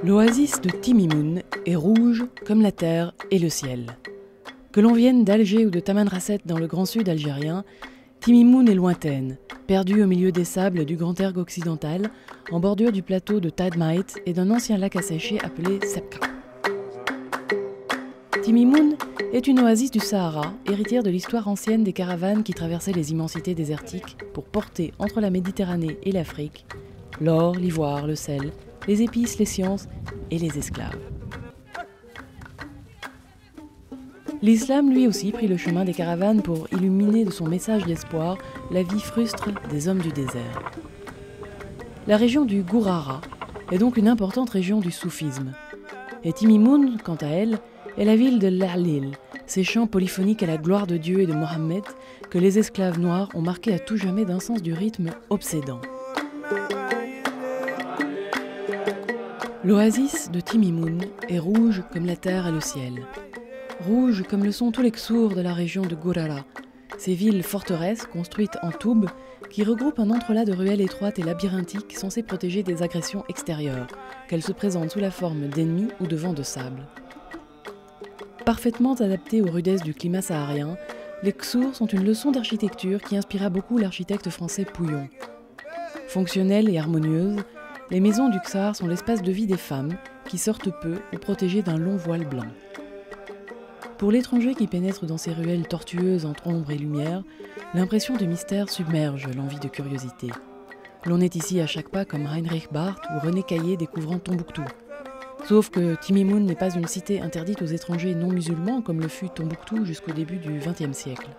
L'oasis de Timimoun est rouge comme la terre et le ciel. Que l'on vienne d'Alger ou de Tamanrasset dans le grand sud algérien, Timimoun est lointaine, perdue au milieu des sables du Grand Erg occidental, en bordure du plateau de Tadmait et d'un ancien lac à sécher appelé Sebka. Timimoun est une oasis du Sahara, héritière de l'histoire ancienne des caravanes qui traversaient les immensités désertiques pour porter entre la Méditerranée et l'Afrique l'or, l'ivoire, le sel, les épices, les sciences et les esclaves. L'islam, lui aussi, prit le chemin des caravanes pour illuminer de son message d'espoir la vie frustre des hommes du désert. La région du Gourara est donc une importante région du soufisme. Et Timimoun, quant à elle, est la ville de l'Alil, ces chants polyphoniques à la gloire de Dieu et de Mohammed que les esclaves noirs ont marqué à tout jamais d'un sens du rythme obsédant. L'oasis de Timimoun est rouge comme la terre et le ciel. Rouge comme le sont tous les Ksours de la région de Gourara, ces villes forteresses construites en toubs qui regroupent un entrelac de ruelles étroites et labyrinthiques censées protéger des agressions extérieures, qu'elles se présentent sous la forme d'ennemis ou de vents de sable. Parfaitement adaptées aux rudesses du climat saharien, les Ksours sont une leçon d'architecture qui inspira beaucoup l'architecte français Pouillon. Fonctionnelles et harmonieuses, les maisons du Ksar sont l'espace de vie des femmes qui sortent peu ou protégées d'un long voile blanc. Pour l'étranger qui pénètre dans ces ruelles tortueuses entre ombre et lumière, l'impression de mystère submerge l'envie de curiosité. L'on est ici à chaque pas comme Heinrich Barth ou René Caillé découvrant Tombouctou. Sauf que Timimoun n'est pas une cité interdite aux étrangers non musulmans comme le fut Tombouctou jusqu'au début du XXe siècle.